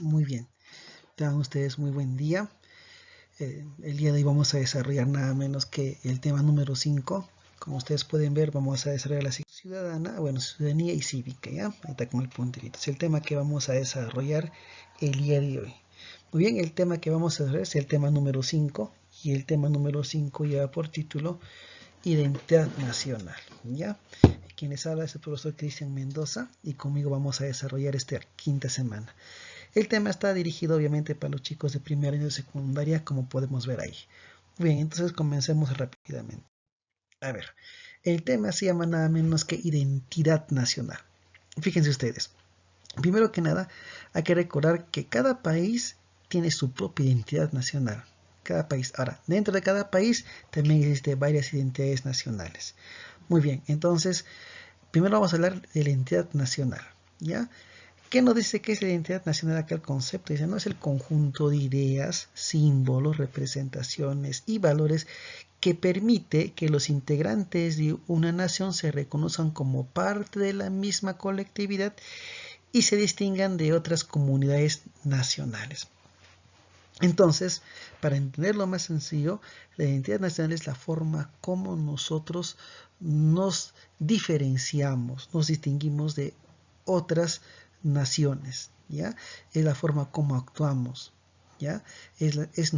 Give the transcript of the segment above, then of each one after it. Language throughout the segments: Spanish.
Muy bien, tengan ustedes muy buen día. El día de hoy vamos a desarrollar nada menos que el tema número 5. Como ustedes pueden ver, vamos a desarrollar la ciudadana, ciudadanía y cívica, ¿ya? Ahí está como el puntito. Es el tema que vamos a desarrollar el día de hoy. Muy bien, el tema que vamos a desarrollar es el tema número 5 y el tema número 5 lleva por título Identidad Nacional, ¿ya? Quienes habla es el profesor Cristian Mendoza y conmigo vamos a desarrollar esta quinta semana. El tema está dirigido obviamente para los chicos de primer año de secundaria, como podemos ver ahí. Bien, entonces comencemos rápidamente. A ver, el tema se llama nada menos que identidad nacional. Fíjense ustedes, primero que nada hay que recordar que cada país tiene su propia identidad nacional. Cada país. Ahora, dentro de cada país también existen varias identidades nacionales. Muy bien, entonces, primero vamos a hablar de la identidad nacional, ¿ya? ¿Qué nos dice que es la identidad nacional acá el concepto? Dice, no es el conjunto de ideas, símbolos, representaciones y valores que permite que los integrantes de una nación se reconozcan como parte de la misma colectividad y se distingan de otras comunidades nacionales. Entonces, para entenderlo más sencillo, la identidad nacional es la forma como nosotros nos diferenciamos, nos distinguimos de otras naciones, ¿ya? Es la forma como actuamos, ¿ya?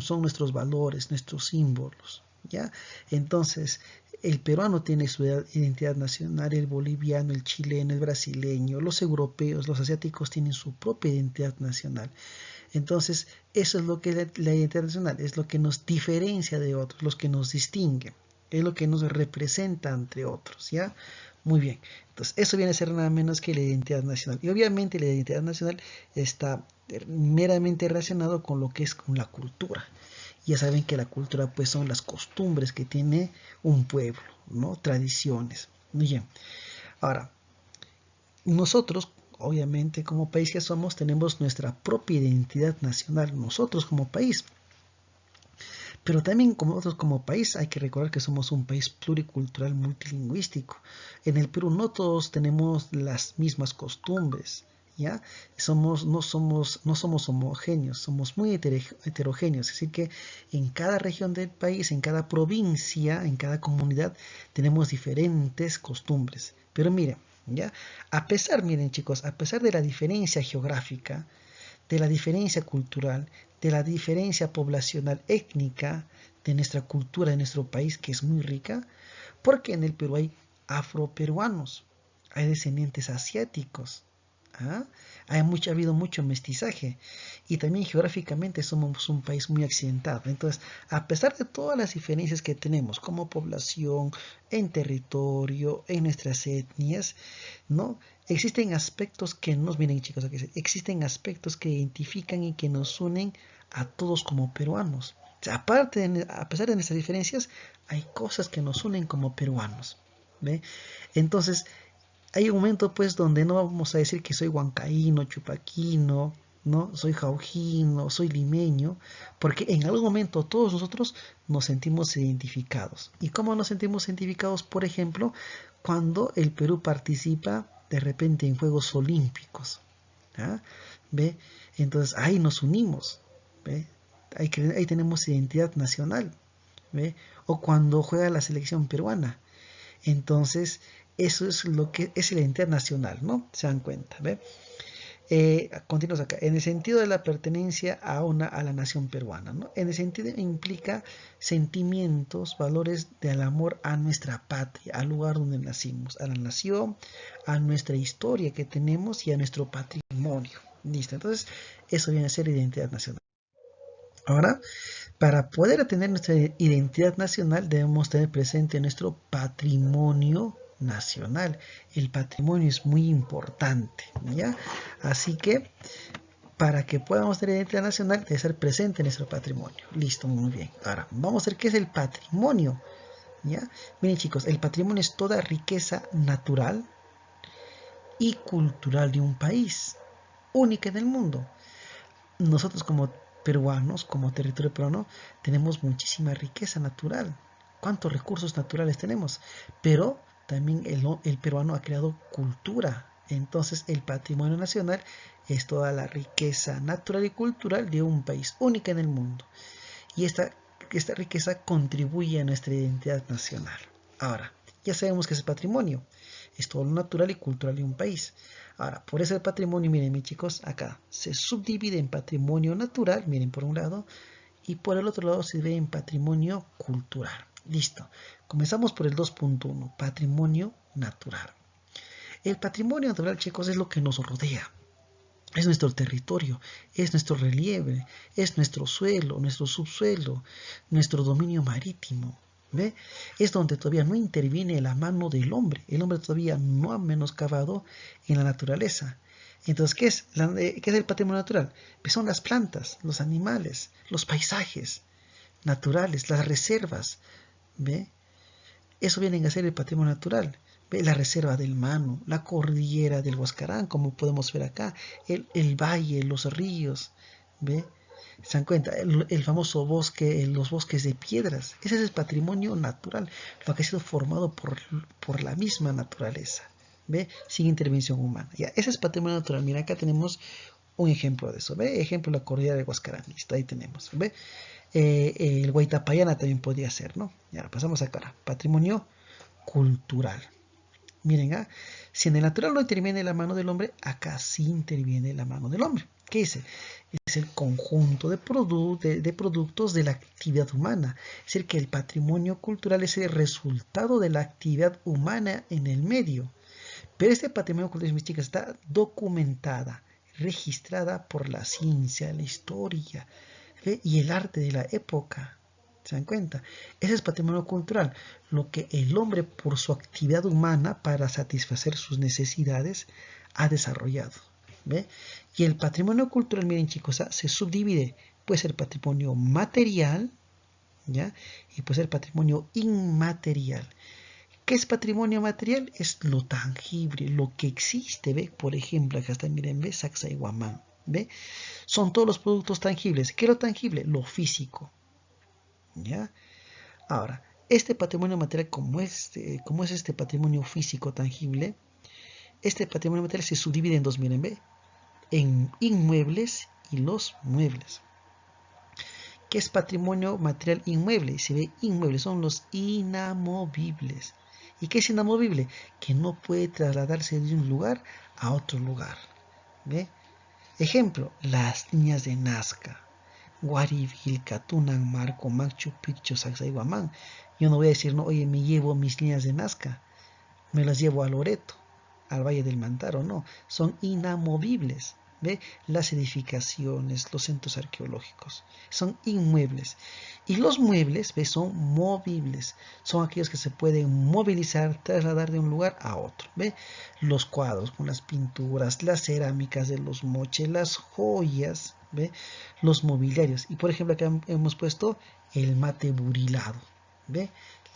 Son nuestros valores, nuestros símbolos, ¿ya? Entonces, el peruano tiene su identidad nacional, el boliviano, el chileno, el brasileño, los europeos, los asiáticos tienen su propia identidad nacional. Entonces, eso es lo que es la identidad nacional, es lo que nos diferencia de otros, los que nos distingue, es lo que nos representa entre otros, ¿ya? Muy bien, entonces eso viene a ser nada menos que la identidad nacional. Y obviamente la identidad nacional está meramente relacionado con lo que es con la cultura. Ya saben que la cultura pues son las costumbres que tiene un pueblo, ¿no? Tradiciones. Muy bien. Ahora, nosotros, obviamente, como país que somos, tenemos nuestra propia identidad nacional, nosotros como país. Pero también como nosotros como país hay que recordar que somos un país pluricultural multilingüístico. En el Perú no todos tenemos las mismas costumbres, ¿ya? No somos homogéneos, somos muy heterogéneos. Así que en cada región del país, en cada provincia, en cada comunidad, tenemos diferentes costumbres. Pero miren, ¿ya? Miren chicos, a pesar de la diferencia geográfica, de la diferencia cultural, de la diferencia poblacional étnica de nuestra cultura, de nuestro país, que es muy rica, porque en el Perú hay afroperuanos, hay descendientes asiáticos, ¿ah? Ha habido mucho mestizaje y también geográficamente somos un país muy accidentado. Entonces, a pesar de todas las diferencias que tenemos como población, en territorio, en nuestras etnias, ¿no? Existen aspectos que nos miren chicos, existen aspectos que identifican y que nos unen a todos como peruanos. O sea, a pesar de nuestras diferencias, hay cosas que nos unen como peruanos. ¿Ve? Entonces, hay un momento pues donde no vamos a decir que soy huancaíno, chupaquino, ¿no? Soy jaujino, soy limeño, porque en algún momento todos nosotros nos sentimos identificados. ¿Y cómo nos sentimos identificados? Por ejemplo, cuando el Perú participa de repente en Juegos Olímpicos. ¿Ah? ¿Ve? Entonces ahí nos unimos. ¿Ve? Ahí tenemos identidad nacional. ¿Ve? O cuando juega la selección peruana. Entonces, eso es lo que es la identidad nacional, ¿no? Se dan cuenta, ¿ve? Continuamos acá. En el sentido de la pertenencia a la nación peruana, ¿no? En el sentido implica sentimientos, valores del amor a nuestra patria, al lugar donde nacimos, a la nación, a nuestra historia que tenemos y a nuestro patrimonio. Listo. Entonces, eso viene a ser identidad nacional. Ahora, para poder tener nuestra identidad nacional debemos tener presente nuestro patrimonio nacional. El patrimonio es muy importante, ¿ya? Así que para que podamos tener identidad nacional debe ser presente nuestro patrimonio. Listo, muy bien. Ahora, vamos a ver qué es el patrimonio, ¿ya? Miren chicos, el patrimonio es toda riqueza natural y cultural de un país, única en el mundo. Nosotros como peruanos, como territorio peruano, tenemos muchísima riqueza natural. ¿Cuántos recursos naturales tenemos? Pero también el peruano ha creado cultura. Entonces el patrimonio nacional es toda la riqueza natural y cultural de un país, única en el mundo. Y esta riqueza contribuye a nuestra identidad nacional. Ahora, ya sabemos que es patrimonio, es todo lo natural y cultural de un país. Ahora, por eso el patrimonio, miren mis chicos, acá se subdivide en patrimonio natural, miren por un lado, y por el otro lado se ve en patrimonio cultural. Listo. Comenzamos por el 2.1, patrimonio natural. El patrimonio natural, chicos, es lo que nos rodea. Es nuestro territorio, es nuestro relieve, es nuestro suelo, nuestro subsuelo, nuestro dominio marítimo. ¿Ve? Es donde todavía no interviene la mano del hombre. El hombre todavía no ha menoscabado en la naturaleza. Entonces, ¿qué es el patrimonio natural? Pues son las plantas, los animales, los paisajes naturales, las reservas. ¿Ve? Eso viene a ser el patrimonio natural. ¿Ve? La reserva del Manu, la cordillera del Huascarán, como podemos ver acá, el valle, los ríos. ¿Ve? ¿Se dan cuenta? El famoso bosque, los bosques de piedras. Ese es el patrimonio natural, lo que ha sido formado por la misma naturaleza. ¿Ve? Sin intervención humana. Ya, ese es patrimonio natural. Mira, acá tenemos un ejemplo de eso. ¿Ve? Ejemplo, la cordillera del Huascarán. Listo, ahí tenemos. ¿Ve? El Guaitapayana también podría ser, ¿no? Ya, pasamos acá. Patrimonio cultural. Miren, si en el natural no interviene la mano del hombre, acá sí interviene la mano del hombre. ¿Qué dice? Es el conjunto de productos de la actividad humana. Es decir, que el patrimonio cultural es el resultado de la actividad humana en el medio. Pero este patrimonio cultural, mis chicas, está documentada, registrada por la ciencia, la historia, ¿ve? Y el arte de la época. ¿Se dan cuenta? Ese es patrimonio cultural, lo que el hombre por su actividad humana para satisfacer sus necesidades ha desarrollado. ¿Ve? Y el patrimonio cultural, miren chicos, se subdivide, puede ser patrimonio material, ¿ya? Y puede ser patrimonio inmaterial. ¿Qué es patrimonio material? Es lo tangible, lo que existe, ¿ve? Por ejemplo, acá está, miren, ¿ve? Sacsayhuamán, ¿ve? Son todos los productos tangibles. ¿Qué es lo tangible? Lo físico, ¿ya? Ahora, este patrimonio material, como es este patrimonio físico tangible, este patrimonio material se subdivide en dos, miren, ¿ve? En inmuebles y los muebles. ¿Qué es patrimonio material inmueble? Se ve inmuebles, son los inamovibles. ¿Y qué es inamovible? Que no puede trasladarse de un lugar a otro lugar. ¿Ve? Ejemplo, las líneas de Nazca. Guaribil, Catunan, Marco, Machu Picchu, Sacsayhuamán. Yo no voy a decir, no, oye, me llevo mis líneas de Nazca, me las llevo a Loreto, al Valle del Mantaro, no, son inamovibles. ¿Ve? Las edificaciones, los centros arqueológicos, son inmuebles. Y los muebles, ¿ve? Son movibles, son aquellos que se pueden movilizar, trasladar de un lugar a otro. ¿Ve? Los cuadros con las pinturas, las cerámicas de los moches, las joyas, ¿ve? Los mobiliarios. Y por ejemplo, acá hemos puesto el mate burilado. ¿Ve?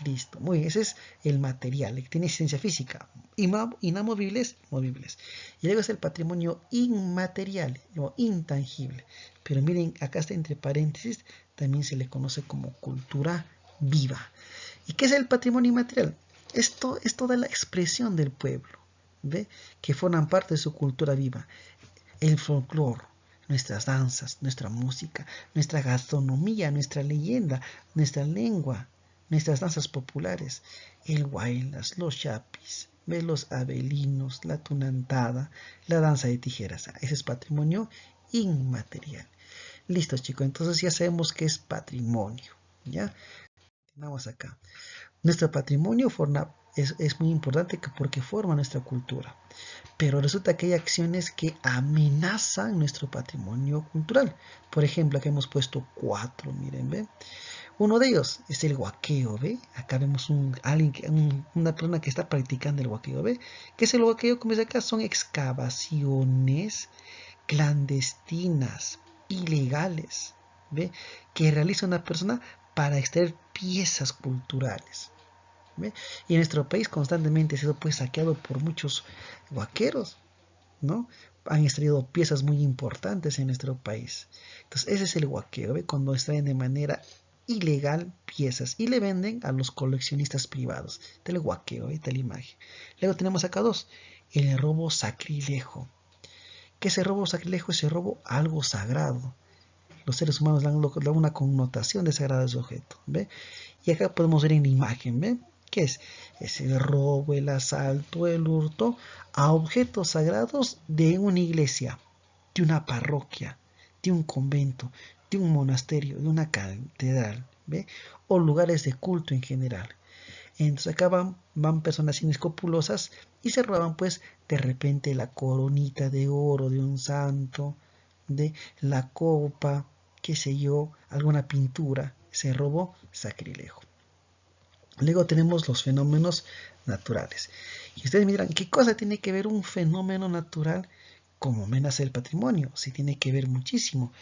Listo. Muy bien, ese es el material, que tiene existencia física. Inamovibles, movibles. Y luego es el patrimonio inmaterial o intangible. Pero miren, acá está entre paréntesis, también se le conoce como cultura viva. ¿Y qué es el patrimonio inmaterial? Esto es toda la expresión del pueblo, ¿ve? Que forman parte de su cultura viva. El folclore, nuestras danzas, nuestra música, nuestra gastronomía, nuestra leyenda, nuestra lengua, nuestras danzas populares, el huaylas, los chapis, los abelinos, la tunantada, la danza de tijeras. Ese es patrimonio inmaterial. Listo, chicos, entonces ya sabemos qué es patrimonio. ¿Ya? Vamos acá. Nuestro patrimonio es muy importante porque forma nuestra cultura. Pero resulta que hay acciones que amenazan nuestro patrimonio cultural. Por ejemplo, aquí hemos puesto 4, miren, ¿ve? Uno de ellos es el huaqueo, ¿ve? Acá vemos una persona que está practicando el huaqueo, ¿ve? ¿Qué es el huaqueo? Como dice acá, son excavaciones clandestinas, ilegales, ¿ve? Que realiza una persona para extraer piezas culturales. ¿Ve? Y en nuestro país constantemente ha sido pues saqueado por muchos huaqueros, ¿no? Han extraído piezas muy importantes en nuestro país. Entonces ese es el huaqueo, ¿ve? Cuando extraen de manera ilegal piezas y le venden a los coleccionistas privados. Del huaqueo, ¿ve? Tal imagen. Luego tenemos acá dos. el robo sacrilegio. ¿Qué es el robo sacrilegio? Ese robo a algo sagrado. Los seres humanos le dan una connotación de sagrado a ese objeto, ¿ve? Y acá podemos ver en la imagen, ¿ve? ¿Qué es? Es el robo, el asalto, el hurto a objetos sagrados de una iglesia, de una parroquia, de un convento, de un monasterio, de una catedral, ¿ve? O lugares de culto en general. Entonces acá van personas inescrupulosas y se roban pues de repente la coronita de oro de un santo, de la copa, qué sé yo, alguna pintura. Se robó sacrilegio. Luego tenemos los fenómenos naturales. Y ustedes me dirán, ¿qué cosa tiene que ver un fenómeno natural como amenaza del patrimonio? Sí tiene que ver muchísimo.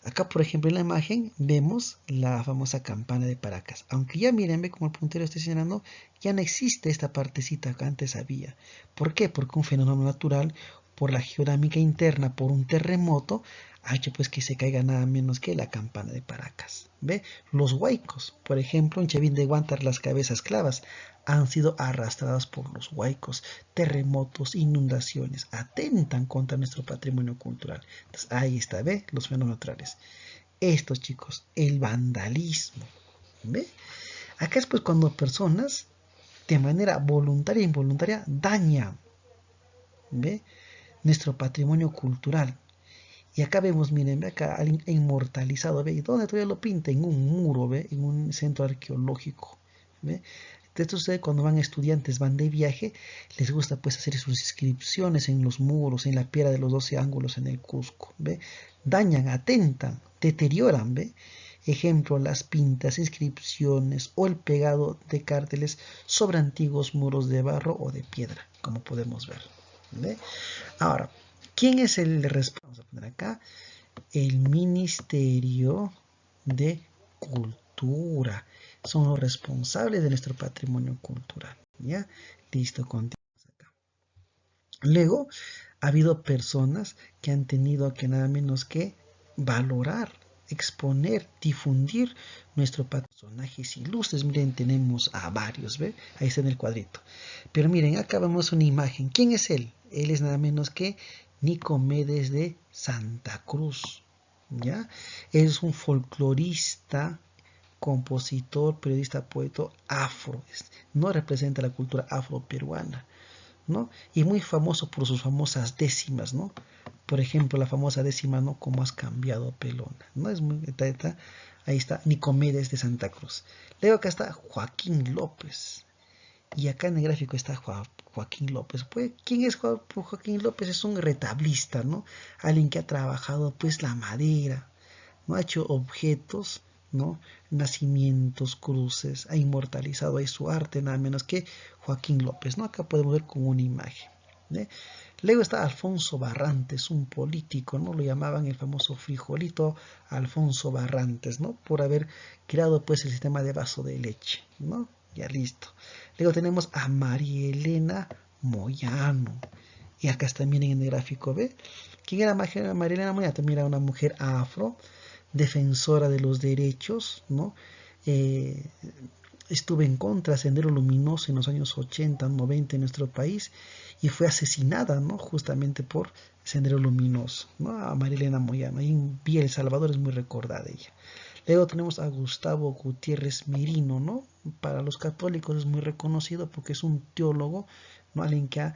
Acá, por ejemplo, en la imagen vemos la famosa campana de Paracas. Aunque ya miren, ve como el puntero está señalando, ya no existe esta partecita que antes había. ¿Por qué? Porque un fenómeno natural, por la geodinámica interna, por un terremoto, ha hecho pues que se caiga nada menos que la campana de Paracas. ¿Ve? Los huaicos, por ejemplo, en Chavín de Guantar las cabezas clavas han sido arrastradas por los huaicos. Terremotos, inundaciones, atentan contra nuestro patrimonio cultural. Entonces, ahí está, ¿ve? Los fenómenos naturales. Estos chicos, el vandalismo, ¿ve? Acá es pues cuando personas de manera voluntaria e involuntaria dañan, ¿ve? Nuestro patrimonio cultural. Y acá vemos, miren, ve acá inmortalizado, ¿ve? ¿Y dónde todavía lo pinta? En un muro, ¿ve? En un centro arqueológico, ¿ve? Entonces ustedes cuando van estudiantes, van de viaje, les gusta pues hacer sus inscripciones en los muros, en la piedra de los 12 ángulos en el Cusco, ¿ve? Dañan, atentan, deterioran, ¿ve? Ejemplo, las pintas, inscripciones o el pegado de carteles sobre antiguos muros de barro o de piedra, como podemos ver, ¿ve? Ahora, ¿quién es el responsable? Vamos a poner acá el Ministerio de Cultura. Son los responsables de nuestro patrimonio cultural. ¿Ya? Listo, continuamos acá. Luego, ha habido personas que han tenido que nada menos que valorar, exponer, difundir nuestro personajes ilustres. Miren, tenemos a varios, ¿ve? Ahí está en el cuadrito. Pero miren, acá vemos una imagen. ¿Quién es él? Él es nada menos que Nicomedes de Santa Cruz, ¿ya? Es un folclorista, compositor, periodista, poeta afro. No representa la cultura afro-peruana, ¿no? Y muy famoso por sus famosas décimas, ¿no? Por ejemplo, la famosa décima, ¿no? ¿Cómo has cambiado, pelona? ¿No? Es muy, ahí está Nicomedes de Santa Cruz. Luego acá está Joaquín López. Y acá en el gráfico está Joaquín López. Pues, ¿quién es Joaquín López? Es un retablista, ¿no? Alguien que ha trabajado pues la madera, ¿no? Ha hecho objetos, ¿no? Nacimientos, cruces, ha inmortalizado ahí su arte, nada menos que Joaquín López, ¿no? Acá podemos ver como una imagen, ¿eh? Luego está Alfonso Barrantes, un político, ¿no? Lo llamaban el famoso frijolito Alfonso Barrantes, ¿no? Por haber creado pues el sistema de vaso de leche, ¿no? Ya listo. Luego tenemos a María Elena Moyano. Y acá está, miren en el gráfico, ¿ve? ¿Quién era María Elena Moyano? También era una mujer afro, defensora de los derechos, ¿no? Estuvo en contra de Sendero Luminoso en los años 80, 90 en nuestro país y fue asesinada, ¿no? Justamente por Sendero Luminoso, ¿no? A María Elena Moyano. Ahí en Villa El Salvador es muy recordada ella. Luego tenemos a Gustavo Gutiérrez Merino, ¿no? Para los católicos es muy reconocido porque es un teólogo, ¿no? Alguien que ha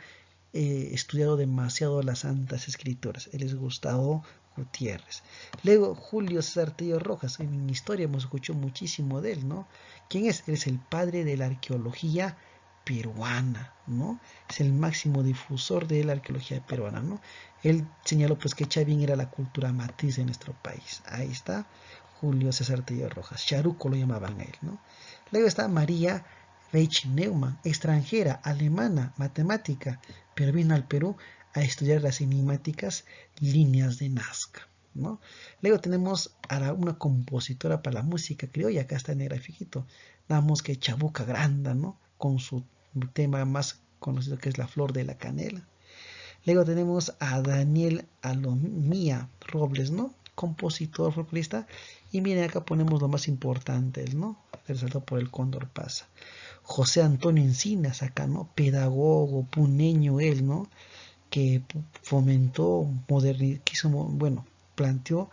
estudiado demasiado las Santas Escrituras. Él es Gustavo Gutiérrez. Luego Julio César Tello Rojas. En historia hemos escuchado muchísimo de él, ¿no? ¿Quién es? Él es el padre de la arqueología peruana, ¿no? Es el máximo difusor de la arqueología peruana, ¿no? Él señaló pues que Chavín era la cultura matriz de nuestro país. Ahí está Julio César Tello Rojas. Charuco lo llamaban a él, ¿no? Luego está María Reich Neumann, extranjera, alemana, matemática, pero vino al Perú a estudiar las enigmáticas líneas de Nazca, ¿no? Luego tenemos a una compositora para la música criolla, acá está en el grafiquito, damos que Chabuca Granda, ¿no? Con su tema más conocido que es la flor de la canela. Luego tenemos a Daniel Alomía Robles, ¿no? Compositor, folclorista. Y miren, acá ponemos lo más importante, ¿no? Resaltado por el Cóndor Pasa. José Antonio Encinas acá, ¿no? Pedagogo, puneño él, ¿no? Que fomentó, planteó,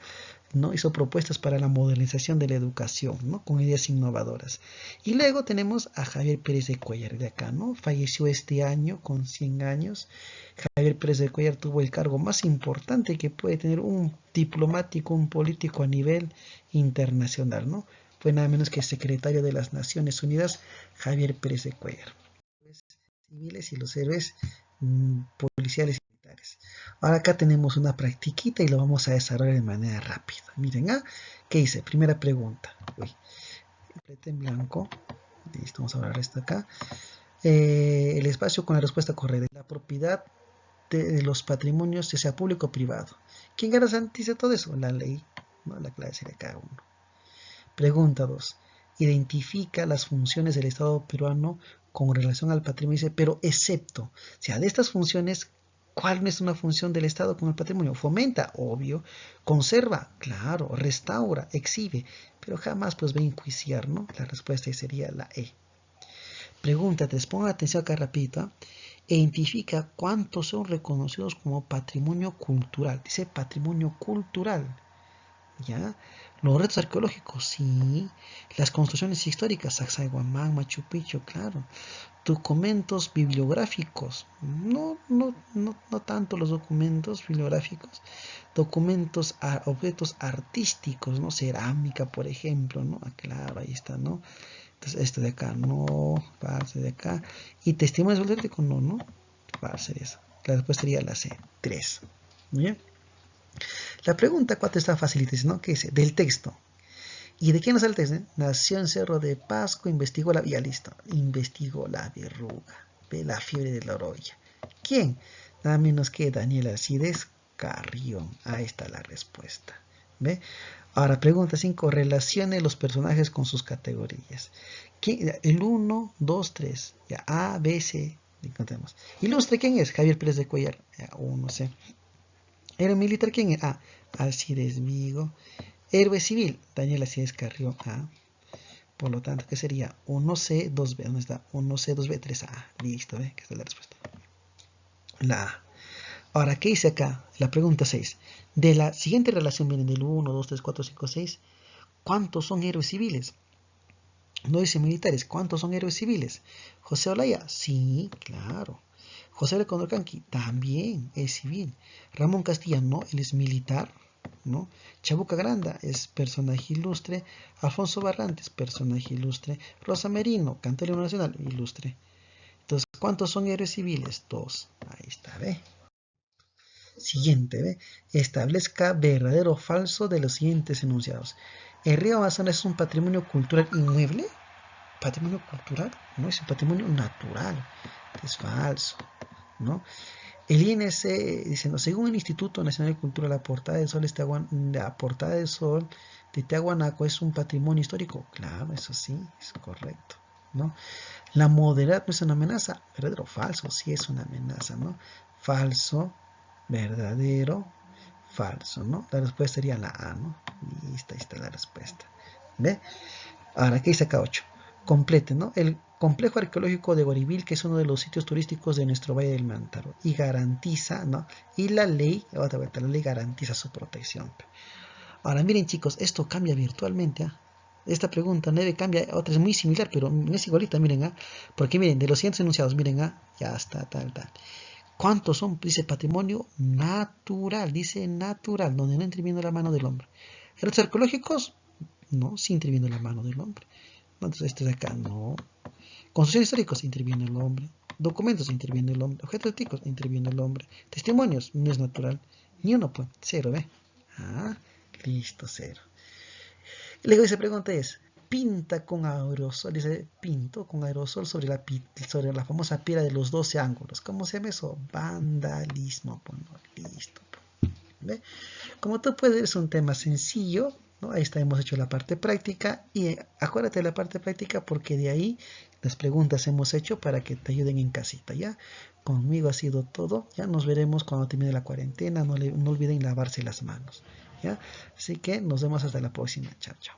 ¿no? Hizo propuestas para la modernización de la educación, ¿no? Con ideas innovadoras. Y luego tenemos a Javier Pérez de Cuéllar de acá, ¿no? Falleció este año con 100 años. Javier Pérez de Cuéllar tuvo el cargo más importante que puede tener un diplomático, un político a nivel internacional, ¿no? Fue nada menos que secretario de las Naciones Unidas, Javier Pérez de Cuéllar. Civiles y los héroes policiales y militares. Ahora acá tenemos una practiquita y lo vamos a desarrollar de manera rápida. Miren, ¿qué hice? Primera pregunta. Uy, completa en blanco. Listo, vamos a borrar esto acá. El espacio con la respuesta correcta. La propiedad de los patrimonios, ya sea público o privado. ¿Quién garantiza todo eso? La ley, ¿no? La clave sería cada uno. Pregunta 2. Identifica las funciones del Estado peruano con relación al patrimonio, pero excepto, o sea, de estas funciones, ¿cuál no es una función del Estado con el patrimonio? Fomenta, obvio. Conserva, claro. Restaura, exhibe, pero jamás pues va a enjuiciar, ¿no? La respuesta sería la E. Pregunta 3. Pongan atención acá rapidito. Identifica cuántos son reconocidos como patrimonio cultural. Dice patrimonio cultural. ¿Ya? Los retos arqueológicos, sí. Las construcciones históricas, Sacsayhuamán, Machu Picchu, claro. Documentos bibliográficos, no tanto los documentos bibliográficos. Documentos, objetos artísticos, ¿no? Cerámica, por ejemplo, ¿no? Claro, ahí está, ¿no? Entonces, este de acá, no, falso de acá. Y testimonios auténticos, no, falso eso. La respuesta sería la C, 3. ¿Bien? La pregunta 4 está facilita, ¿no? ¿Qué dice? Del texto. ¿Y de quién nos sale el texto? Nació en Cerro de Pasco, investigó la... Ya listo. Investigó la verruga. Ve la fiebre de la orolla. ¿Quién? Nada menos que Daniel Alcides Carrión. Ahí está la respuesta. ¿Ve? Ahora, pregunta 5. Relacione los personajes con sus categorías. ¿Quién? El 1, 2, 3. Ya, A, B, C. Encontremos. Ilustre, ¿quién es? Javier Pérez de Cuéllar. Ya, 1, C. Héroe militar, ¿quién es? A. Alcides Vigo. Héroe civil, Daniel Alcides Carrión A. Por lo tanto, ¿qué sería? 1C, 2B. ¿Dónde está? 1C, 2B, 3A. Listo, ¿ve? Que esta es la respuesta. La A. Ahora, ¿qué dice acá? La pregunta 6. De la siguiente relación vienen del 1, 2, 3, 4, 5, 6. ¿Cuántos son héroes civiles? No dice militares. ¿Cuántos son héroes civiles? José Olaya, sí, claro. José de Condorcanqui, también es civil. Ramón Castilla, no, él es militar, ¿no? Chabuca Granda es personaje ilustre. Alfonso Barrantes, personaje ilustre. Rosa Merino, cantor nacional, ilustre. Entonces, ¿cuántos son héroes civiles? 2. Ahí está, ¿ve? Siguiente, ¿ve? Establezca verdadero o falso de los siguientes enunciados. ¿El río Amazonas es un patrimonio cultural inmueble? ¿Patrimonio cultural? No, es un patrimonio natural. Es falso, ¿no? El INC diciendo, según el Instituto Nacional de Cultura, la Portada del Sol de Tiahuanaco es un patrimonio histórico. Claro, eso sí, es correcto, ¿no? La modernidad no es una amenaza, verdadero o falso, sí es una amenaza, ¿no? Falso, verdadero, falso, ¿no? La respuesta sería la A, ¿no? Listo, ahí está la respuesta. ¿Ve? Ahora, ¿qué dice acá 8? Complete, ¿no? El complejo arqueológico de Guaribil, que es uno de los sitios turísticos de nuestro Valle del Mantaro, y garantiza, ¿no? Y la ley, otra vez, la ley garantiza su protección. Ahora, miren chicos, esto cambia virtualmente, ¿eh? Esta pregunta 9 cambia, otra es muy similar, pero no es igualita, miren, porque miren, de los siguientes enunciados, miren, ya está, tal. ¿Cuántos son? Dice patrimonio natural, dice natural, donde no interviene la mano del hombre. ¿Los arqueológicos? No, sí interviene la mano del hombre. Entonces, este de acá, no. Construcciones históricas, interviene el hombre. Documentos, interviene el hombre. Objetos éticos, interviene el hombre. Testimonios, no es natural. Ni uno, pues, 0, ¿ve? Listo, 0. Luego dice pregunta es, pinta con aerosol, dice, pinto con aerosol sobre la famosa piedra de los 12 ángulos. ¿Cómo se llama eso? Vandalismo. Bueno, listo. ¿Ve? Como tú puedes ver, es un tema sencillo, ¿no? Ahí está, hemos hecho la parte práctica y acuérdate de la parte práctica porque de ahí las preguntas hemos hecho para que te ayuden en casita, ¿ya? Conmigo ha sido todo, ya nos veremos cuando termine la cuarentena, no olviden lavarse las manos, ¿ya? Así que nos vemos hasta la próxima, chao, chao.